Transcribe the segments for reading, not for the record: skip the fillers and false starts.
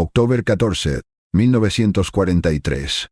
October 14, 1943.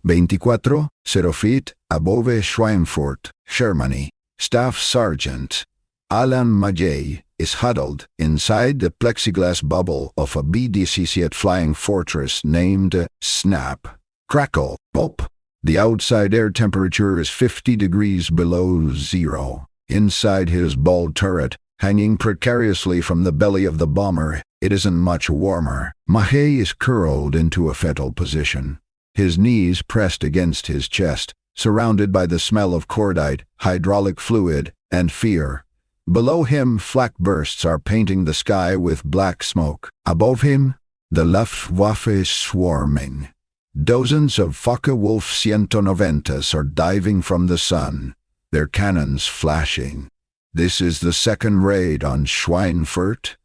24, 0 feet, above Schweinfurt, Germany. Staff Sergeant Alan Mackay is huddled inside the plexiglass bubble of a B-17 flying fortress named Snap. Crackle, pop. The outside air temperature is 50 degrees below zero. Inside his ball turret, hanging precariously from the belly of the bomber, it isn't much warmer. Mackay is curled into a fetal position, his knees pressed against his chest, surrounded by the smell of cordite, hydraulic fluid, and fear. Below him, flak bursts are painting the sky with black smoke. Above him, the Luftwaffe is swarming. Dozens of Focke-Wulf 190s are diving from the sun, their cannons flashing. This is the second raid on Schweinfurt.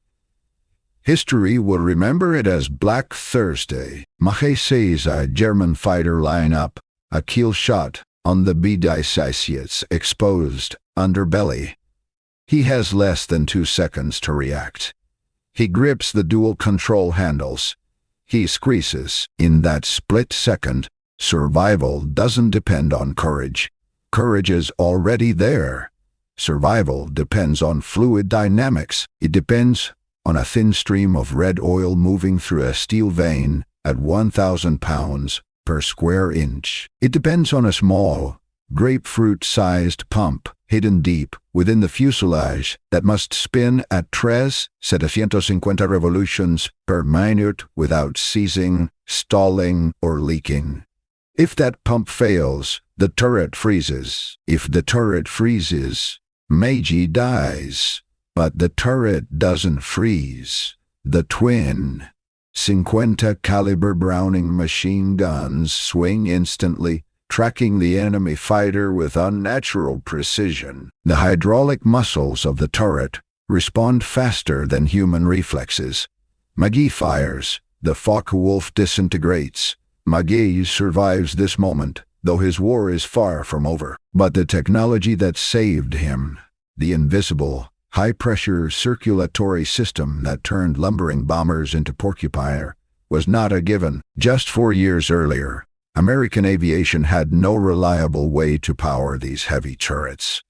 History will remember it as Black Thursday. Mackay sees a German fighter line up, a kill shot on the B-17's exposed underbelly. He has less than 2 seconds to react. He grips the dual control handles. He squeezes. In that split second, survival doesn't depend on courage. Courage is already there. Survival depends on fluid dynamics. It depends on a thin stream of red oil moving through a steel vein at 1,000 pounds per square inch. It depends on a small, grapefruit-sized pump hidden deep within the fuselage that must spin at 3,750 revolutions per minute without seizing, stalling, or leaking. If that pump fails, the turret freezes. If the turret freezes, Mackay dies. But the turret doesn't freeze. The twin 50 caliber Browning machine guns swing instantly, tracking the enemy fighter with unnatural precision. The hydraulic muscles of the turret respond faster than human reflexes. Mackay fires. The Focke-Wulf disintegrates. Mackay survives this moment, though his war is far from over. But the technology that saved him, the invisible, high-pressure circulatory system that turned lumbering bombers into porcupine, was not a given. Just 4 years earlier, American aviation had no reliable way to power these heavy turrets.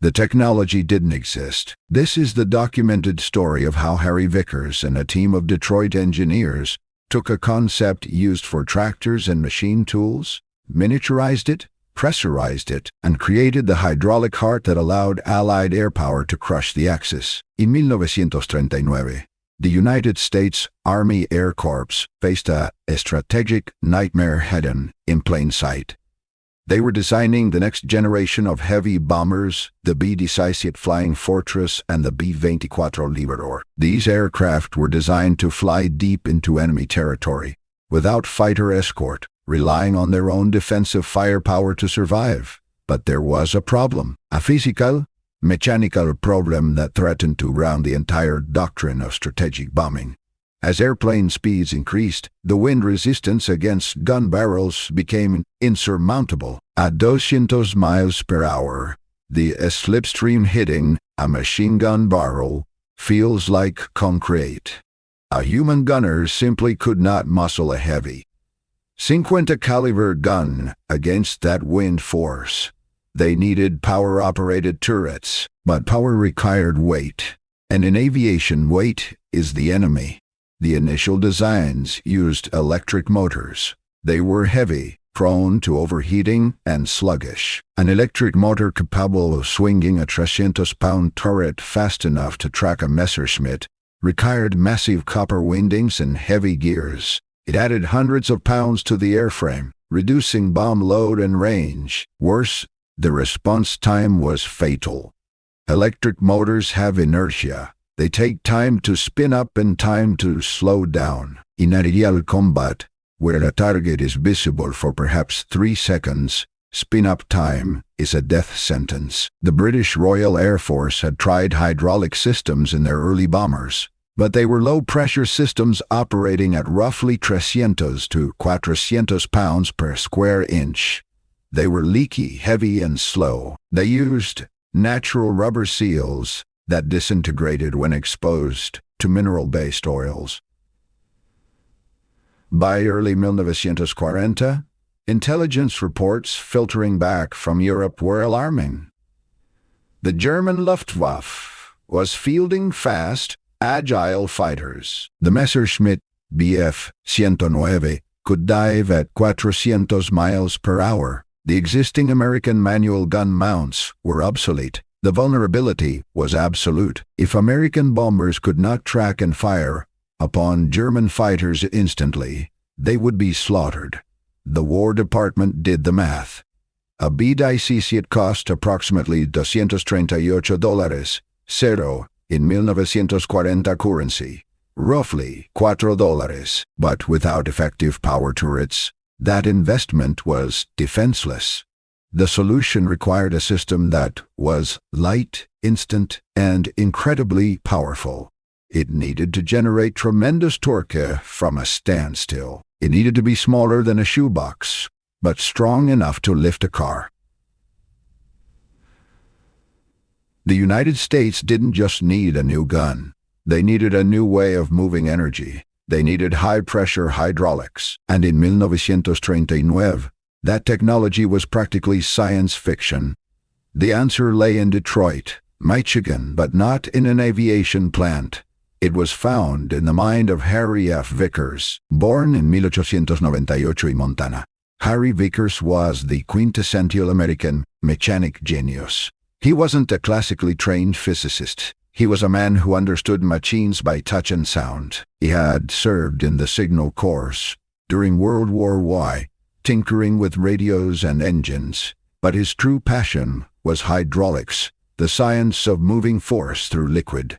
The technology didn't exist. This is the documented story of how Harry Vickers and a team of Detroit engineers took a concept used for tractors and machine tools, miniaturized it, pressurized it, and created the hydraulic heart that allowed Allied air power to crush the Axis. In 1939, the United States Army Air Corps faced a strategic nightmare hidden in plain sight. They were designing the next generation of heavy bombers, the B-17 Flying Fortress and the B-24 Liberador. These aircraft were designed to fly deep into enemy territory, without fighter escort, relying on their own defensive firepower to survive. But there was a problem, a physical, mechanical problem that threatened to ground the entire doctrine of strategic bombing. As airplane speeds increased, the wind resistance against gun barrels became insurmountable. At 200 miles per hour, the slipstream hitting a machine gun barrel feels like concrete. A human gunner simply could not muscle a heavy 50 caliber gun against that wind force. They needed power-operated turrets, but power required weight. And in aviation, weight is the enemy. The initial designs used electric motors. They were heavy, prone to overheating, and sluggish. An electric motor capable of swinging a 300-pound turret fast enough to track a Messerschmitt required massive copper windings and heavy gears. It added hundreds of pounds to the airframe, reducing bomb load and range. Worse, the response time was fatal. Electric motors have inertia. They take time to spin up and time to slow down. In aerial combat, where a target is visible for perhaps 3 seconds, spin-up time is a death sentence. The British Royal Air Force had tried hydraulic systems in their early bombers, but they were low-pressure systems operating at roughly 300 to 400 pounds per square inch. They were leaky, heavy, and slow. They used natural rubber seals that disintegrated when exposed. to mineral-based oils. By early 1940, intelligence reports filtering back from Europe were alarming. The German Luftwaffe was fielding fast, agile fighters. The Messerschmitt Bf 109 could dive at 400 miles per hour. The existing American manual gun mounts were obsolete. The vulnerability was absolute. If American bombers could not track and fire upon German fighters instantly, they would be slaughtered. The War Department did the math. A B-17 cost approximately $238, cero in 1940 currency, roughly $4, but without effective power turrets, that investment was defenseless. The solution required a system that was light, instant, and incredibly powerful. It needed to generate tremendous torque from a standstill. It needed to be smaller than a shoebox, but strong enough to lift a car. The United States didn't just need a new gun. They needed a new way of moving energy. They needed high-pressure hydraulics. And in 1939, that technology was practically science fiction. The answer lay in Detroit, Michigan, but not in an aviation plant. It was found in the mind of Harry F. Vickers, born in 1898 in Montana. Harry Vickers was the quintessential American mechanic genius. He wasn't a classically trained physicist. He was a man who understood machines by touch and sound. He had served in the Signal Corps during World War I, tinkering with radios and engines, but his true passion was hydraulics, the science of moving force through liquid.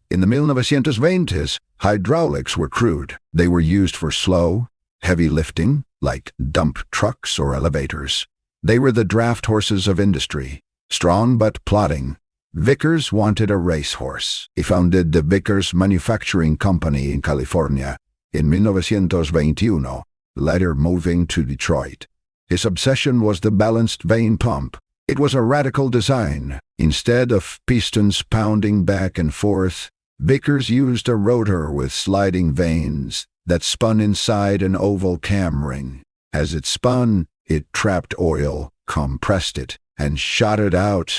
In the 1920s, hydraulics were crude. They were used for slow, heavy lifting, like dump trucks or elevators. They were the draft horses of industry, strong but plodding. Vickers wanted a racehorse. He founded the Vickers Manufacturing Company in California in 1921, later moving to Detroit. His obsession was the balanced vane pump. It was a radical design. Instead of pistons pounding back and forth, Vickers used a rotor with sliding vanes that spun inside an oval cam ring. As it spun, it trapped oil, compressed it, and shot it out.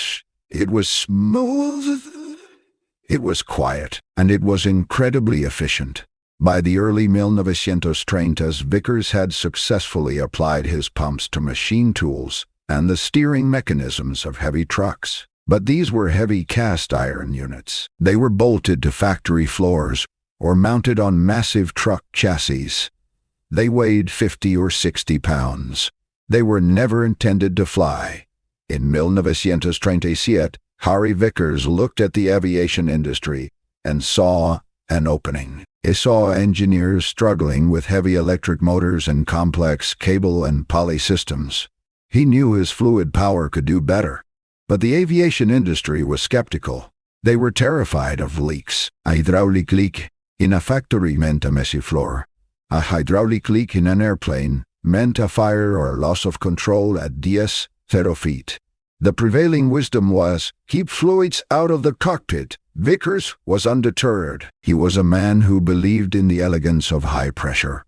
It was smooth, it was quiet, and it was incredibly efficient. By the early 1930s, Vickers had successfully applied his pumps to machine tools and the steering mechanisms of heavy trucks. But these were heavy cast-iron units. They were bolted to factory floors or mounted on massive truck chassis. They weighed 50 or 60 pounds. They were never intended to fly. In 1937, Harry Vickers looked at the aviation industry and saw an opening. He saw engineers struggling with heavy electric motors and complex cable and pulley systems. He knew his fluid power could do better. But the aviation industry was skeptical. They were terrified of leaks. A hydraulic leak in a factory meant a messy floor. A hydraulic leak in an airplane meant a fire or loss of control at 0 feet. The prevailing wisdom was, keep fluids out of the cockpit. Vickers was undeterred. He was a man who believed in the elegance of high pressure.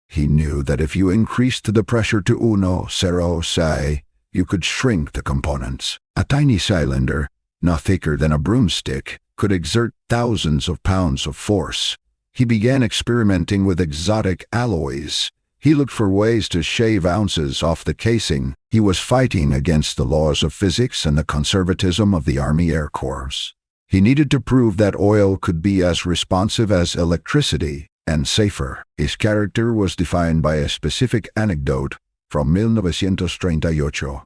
He knew that if you increased the pressure to 0 psi, you could shrink the components. A tiny cylinder, no thicker than a broomstick, could exert thousands of pounds of force. He began experimenting with exotic alloys. He looked for ways to shave ounces off the casing. He was fighting against the laws of physics and the conservatism of the Army Air Corps. He needed to prove that oil could be as responsive as electricity and safer. His character was defined by a specific anecdote from 1938.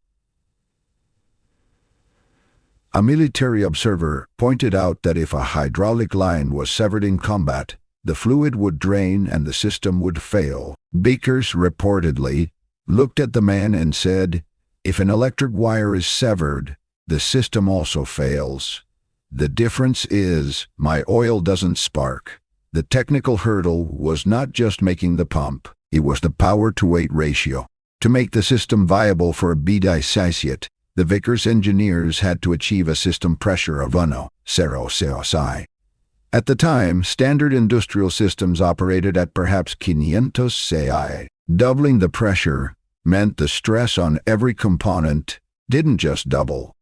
A military observer pointed out that if a hydraulic line was severed in combat, the fluid would drain and the system would fail. Vickers reportedly looked at the man and said, if an electric wire is severed, the system also fails. The difference is, my oil doesn't spark. The technical hurdle was not just making the pump, it was the power-to-weight ratio. To make the system viable for a B-17, the Vickers engineers had to achieve a system pressure of 0 psi. At the time, standard industrial systems operated at perhaps 500 CI. Doubling the pressure meant the stress on every component didn't just double.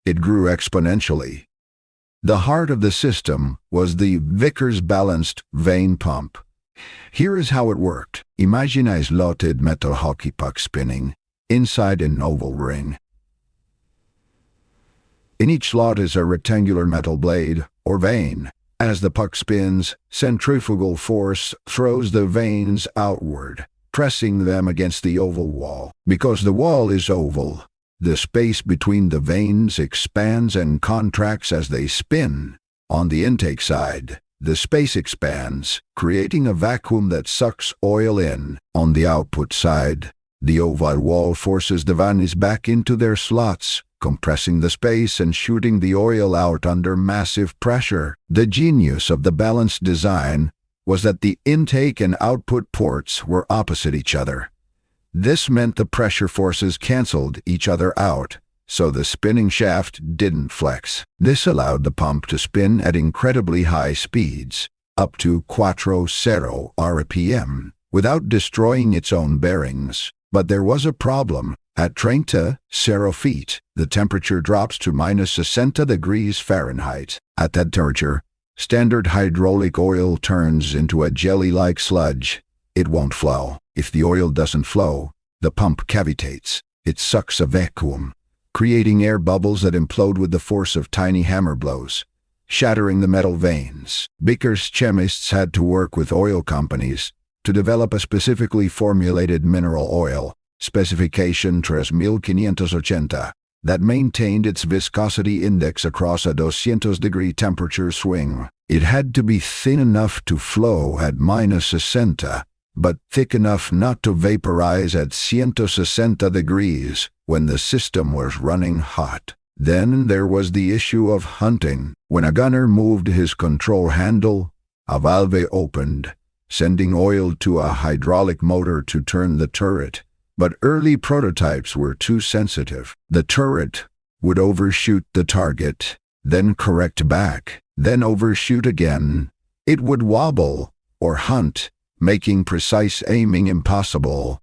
It grew exponentially. The heart of the system was the Vickers balanced vane pump. Here is how it worked. Imagine a slotted metal hockey puck spinning inside an oval ring. In each slot is a rectangular metal blade, or vane. As the puck spins, centrifugal force throws the vanes outward, pressing them against the oval wall. Because the wall is oval, the space between the vanes expands and contracts as they spin. On the intake side, the space expands, creating a vacuum that sucks oil in. On the output side, the oval wall forces the vanes back into their slots, compressing the space and shooting the oil out under massive pressure. The genius of the balanced design was that the intake and output ports were opposite each other. This meant the pressure forces canceled each other out, so the spinning shaft didn't flex. This allowed the pump to spin at incredibly high speeds, up to 40 RPM, without destroying its own bearings. But there was a problem. At 30 feet, the temperature drops to -60°F. At that temperature, standard hydraulic oil turns into a jelly-like sludge. It won't flow. If the oil doesn't flow, the pump cavitates. It sucks a vacuum, creating air bubbles that implode with the force of tiny hammer blows, shattering the metal vanes. Vickers chemists had to work with oil companies to develop a specifically formulated mineral oil, specification 3580, that maintained its viscosity index across a 200-degree temperature swing. It had to be thin enough to flow at -60, but thick enough not to vaporize at 160 degrees when the system was running hot. Then there was the issue of hunting. When a gunner moved his control handle, a valve opened, sending oil to a hydraulic motor to turn the turret. But early prototypes were too sensitive. The turret would overshoot the target, then correct back, then overshoot again. It would wobble or hunt, making precise aiming impossible.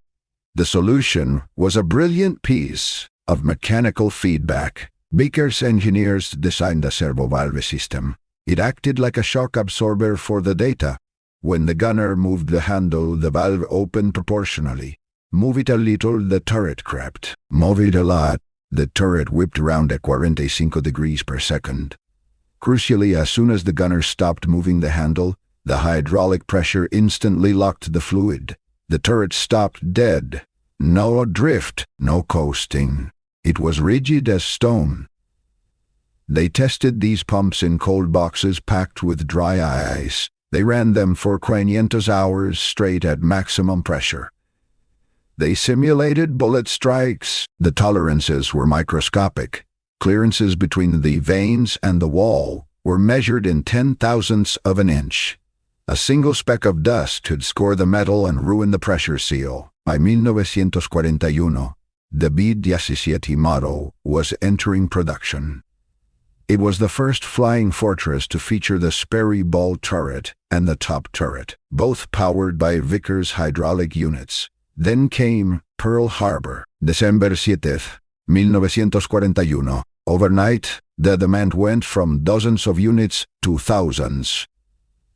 The solution was a brilliant piece of mechanical feedback. Vickers engineers designed a servo valve system. It acted like a shock absorber for the data. When the gunner moved the handle, the valve opened proportionally. Move it a little, the turret crept. Move it a lot, the turret whipped around at 45 degrees per second. Crucially, as soon as the gunner stopped moving the handle, the hydraulic pressure instantly locked the fluid. The turret stopped dead. No drift, no coasting. It was rigid as stone. They tested these pumps in cold boxes packed with dry ice. They ran them for 500 hours straight at maximum pressure. They simulated bullet strikes. The tolerances were microscopic. Clearances between the vanes and the wall were measured in 10,000ths of an inch. A single speck of dust could score the metal and ruin the pressure seal. By 1941, the B-17 model was entering production. It was the first flying fortress to feature the Sperry Ball turret and the top turret, both powered by Vickers hydraulic units. Then came Pearl Harbor, December 7th, 1941. Overnight, the demand went from dozens of units to thousands.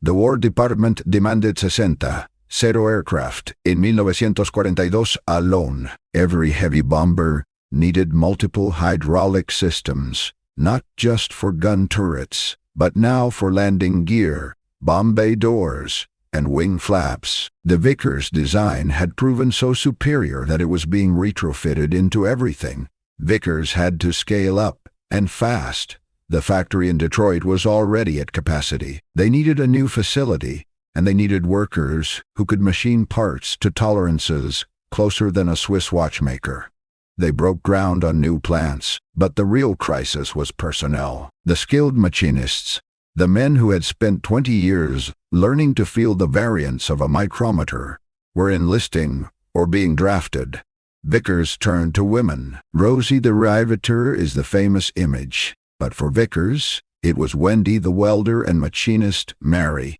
The War Department demanded 60 aircraft in 1942 alone. Every heavy bomber needed multiple hydraulic systems, not just for gun turrets, but now for landing gear, bomb bay doors, and wing flaps. The Vickers design had proven so superior that it was being retrofitted into everything. Vickers had to scale up, and fast. The factory in Detroit was already at capacity. They needed a new facility, and they needed workers who could machine parts to tolerances closer than a Swiss watchmaker. They broke ground on new plants, but the real crisis was personnel. The skilled machinists, the men who had spent 20 years learning to feel the variance of a micrometer, were enlisting or being drafted. Vickers turned to women. Rosie the Riveter is the famous image, but for Vickers, It was Wendy the welder and machinist Mary.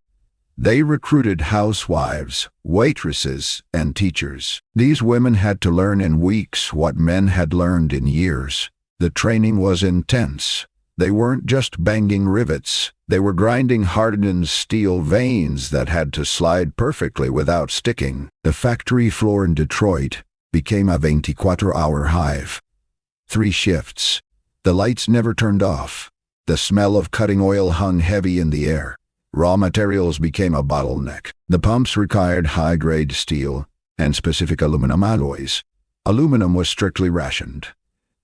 They recruited housewives, waitresses, and teachers. These women had to learn in weeks what men had learned in years. The training was intense. They weren't just banging rivets. They were grinding hardened steel vanes that had to slide perfectly without sticking. The factory floor in Detroit became a 24-hour hive. 3 shifts. The lights never turned off. The smell of cutting oil hung heavy in the air. Raw materials became a bottleneck. The pumps required high-grade steel and specific aluminum alloys. Aluminum was strictly rationed.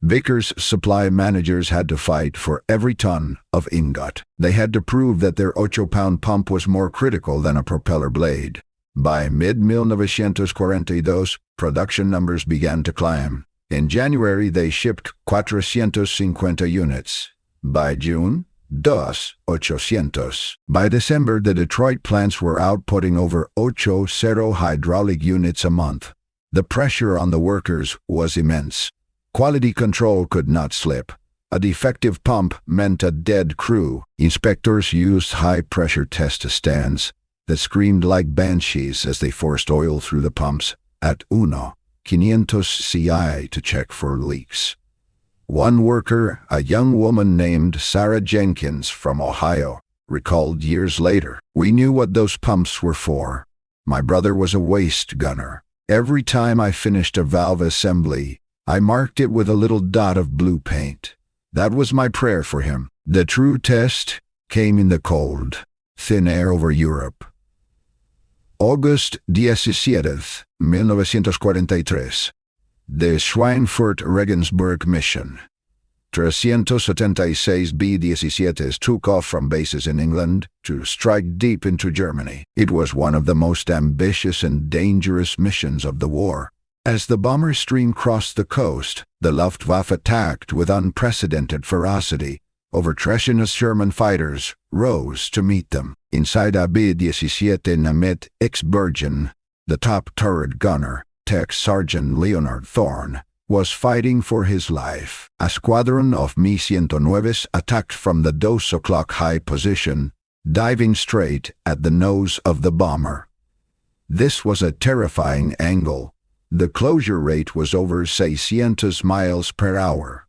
Vickers' supply managers had to fight for every ton of ingot. They had to prove that their 8-pound pump was more critical than a propeller blade. By mid-1942, production numbers began to climb. In January, they shipped 450 units. By June, 800. By December, the Detroit plants were outputting over 80 hydraulic units a month. The pressure on the workers was immense. Quality control could not slip. A defective pump meant a dead crew. Inspectors used high-pressure test stands that screamed like banshees as they forced oil through the pumps at 500 CI to check for leaks. One worker, a young woman named Sarah Jenkins from Ohio, recalled years later, "We knew what those pumps were for. My brother was a waste gunner. Every time I finished a valve assembly, I marked it with a little dot of blue paint. That was my prayer for him." The true test came in the cold, thin air over Europe. August 17, 1943. The Schweinfurt-Regensburg mission. 376 B-17s took off from bases in England to strike deep into Germany. It was one of the most ambitious and dangerous missions of the war. As the bomber stream crossed the coast, the Luftwaffe attacked with unprecedented ferocity. Over treacherous German fighters rose to meet them. Inside a B-17 Namet ex-Bergen, the top turret gunner, Tech Sergeant Leonard Thorne, was fighting for his life. A squadron of Mi-109s attacked from the 2 o'clock high position, diving straight at the nose of the bomber. This was a terrifying angle. The closure rate was over 600 miles per hour.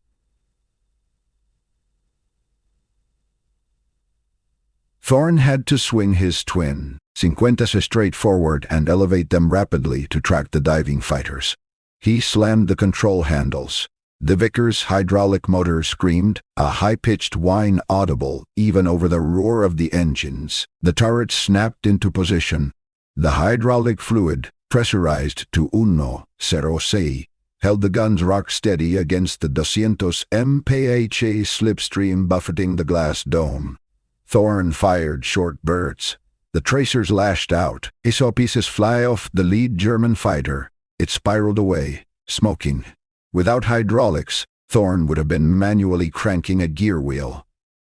Thorne had to swing his twin 50 straight forward and elevate them rapidly to track the diving fighters. He slammed the control handles. The Vickers hydraulic motor screamed, a high-pitched whine audible even over the roar of the engines. The turret snapped into position. The hydraulic fluid, pressurized to 106, held the guns rock-steady against the 200 mph slipstream buffeting the glass dome. Thorne fired short bursts. The tracers lashed out. He saw pieces fly off the lead German fighter. It spiraled away, smoking. Without hydraulics, Thorne would have been manually cranking a gear wheel.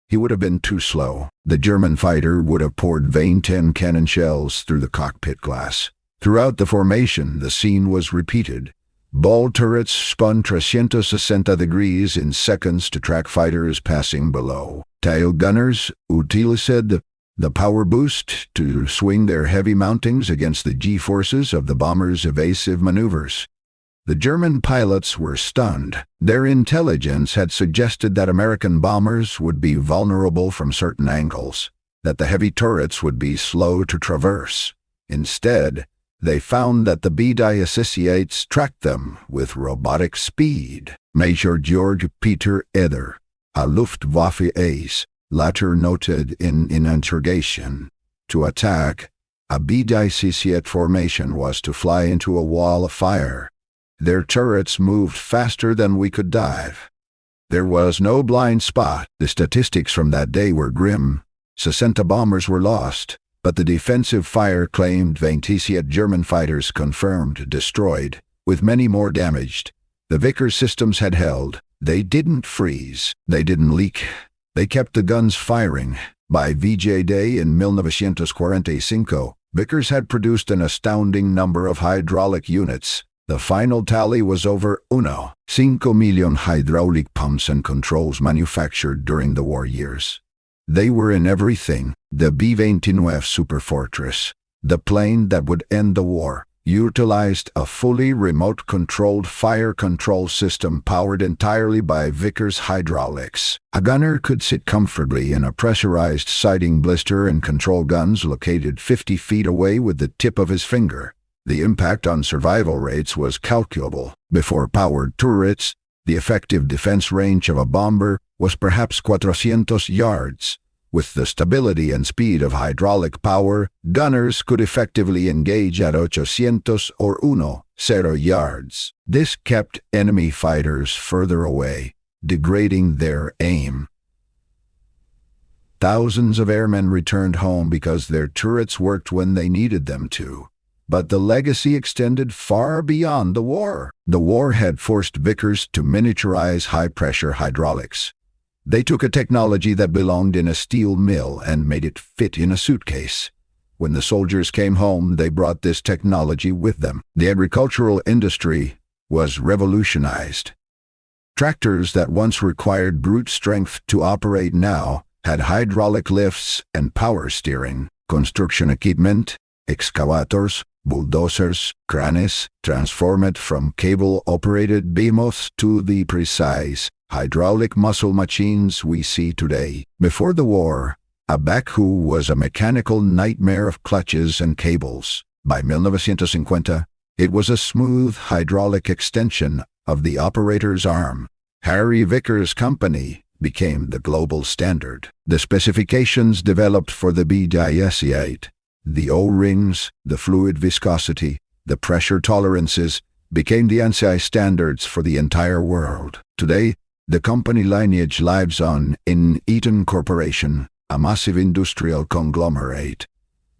He would have been too slow. The German fighter would have poured Vane 10 cannon shells through the cockpit glass. Throughout the formation, the scene was repeated. Ball turrets spun 360 degrees in seconds to track fighters passing below. Tail gunners utilized the power boost to swing their heavy mountings against the G-forces of the bomber's evasive maneuvers. The German pilots were stunned. Their intelligence had suggested that American bombers would be vulnerable from certain angles, that the heavy turrets would be slow to traverse. Instead, they found that the B-18s tracked them with robotic speed. Major George Peter Eder, a Luftwaffe ace, later noted in interrogation, "To attack a B-18 formation was to fly into a wall of fire. Their turrets moved faster than we could dive. There was no blind spot." The statistics from that day were grim. 60 bombers were lost, but the defensive fire claimed 27 German fighters confirmed destroyed, with many more damaged. The Vickers systems had held. They didn't freeze. They didn't leak. They kept the guns firing. By VJ Day in 1945, Vickers had produced an astounding number of hydraulic units. The final tally was over 1.5 million hydraulic pumps and controls manufactured during the war years. They were in everything. The B-29 Superfortress, the plane that would end the war, utilized a fully remote-controlled fire control system powered entirely by Vickers hydraulics. A gunner could sit comfortably in a pressurized sighting blister and control guns located 50 feet away with the tip of his finger. The impact on survival rates was calculable. Before powered turrets, the effective defense range of a bomber was perhaps 400 yards. With the stability and speed of hydraulic power, gunners could effectively engage at 800 or 10 yards. This kept enemy fighters further away, degrading their aim. Thousands of airmen returned home because their turrets worked when they needed them to. But the legacy extended far beyond the war. The war had forced Vickers to miniaturize high-pressure hydraulics. They took a technology that belonged in a steel mill and made it fit in a suitcase. When the soldiers came home, they brought this technology with them. The agricultural industry was revolutionized. Tractors that once required brute strength to operate now had hydraulic lifts and power steering. Construction equipment, excavators, bulldozers, cranes, transformed from cable-operated behemoths to the precise, hydraulic muscle machines we see today. Before the war, a backhoe was a mechanical nightmare of clutches and cables. By 1950, it was a smooth hydraulic extension of the operator's arm. Harry Vickers' company became the global standard. The specifications developed for the B-28, the O-rings, the fluid viscosity, the pressure tolerances, became the ANSI standards for the entire world. Today, the company lineage lives on in Eaton Corporation, a massive industrial conglomerate.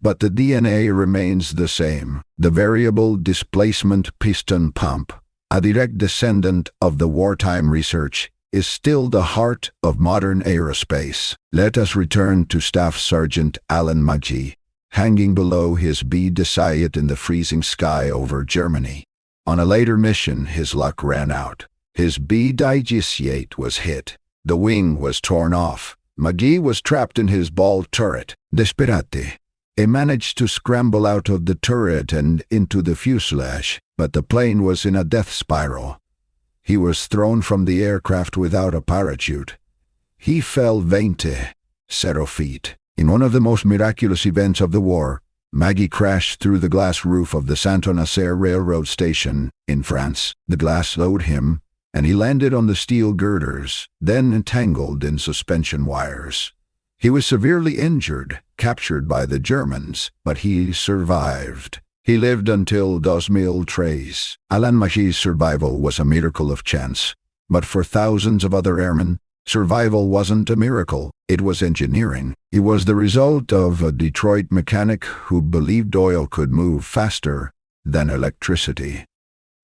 But the DNA remains the same. The variable displacement piston pump, a direct descendant of the wartime research, is still the heart of modern aerospace. Let us return to Staff Sergeant Alan Magee, hanging below his B-28 in the freezing sky over Germany. On a later mission, his luck ran out. His B-28 was hit. The wing was torn off. Magee was trapped in his ball turret. Desperate, he managed to scramble out of the turret and into the fuselage, but the plane was in a death spiral. He was thrown from the aircraft without a parachute. He fell 0 feet. In one of the most miraculous events of the war, Magee crashed through the glass roof of the Saint-Nazaire railroad station in France. The glass slowed him, and he landed on the steel girders, then entangled in suspension wires. He was severely injured, captured by the Germans, but he survived. He lived until 2013. Alan Magee's survival was a miracle of chance, but for thousands of other airmen, survival wasn't a miracle, it was engineering. It was the result of a Detroit mechanic who believed oil could move faster than electricity.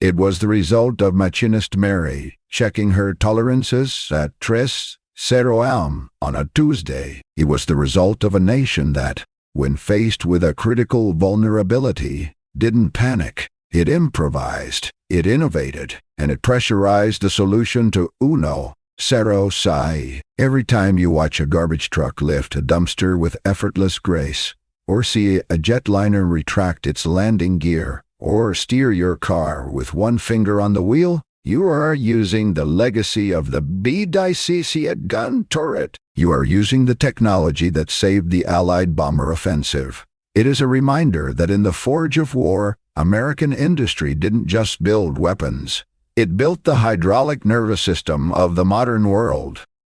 It was the result of machinist Mary checking her tolerances at 3:00 am on a Tuesday. It was the result of a nation that, when faced with a critical vulnerability, didn't panic. It improvised, it innovated, and it pressurized the solution to zero psi. Every time you watch a garbage truck lift a dumpster with effortless grace, or see a jetliner retract its landing gear, or steer your car with one finger on the wheel, you are using the legacy of the B-28 gun turret. You are using the technology that saved the Allied bomber offensive. It is a reminder that in the forge of war, American industry didn't just build weapons. It built the hydraulic nervous system of the modern world.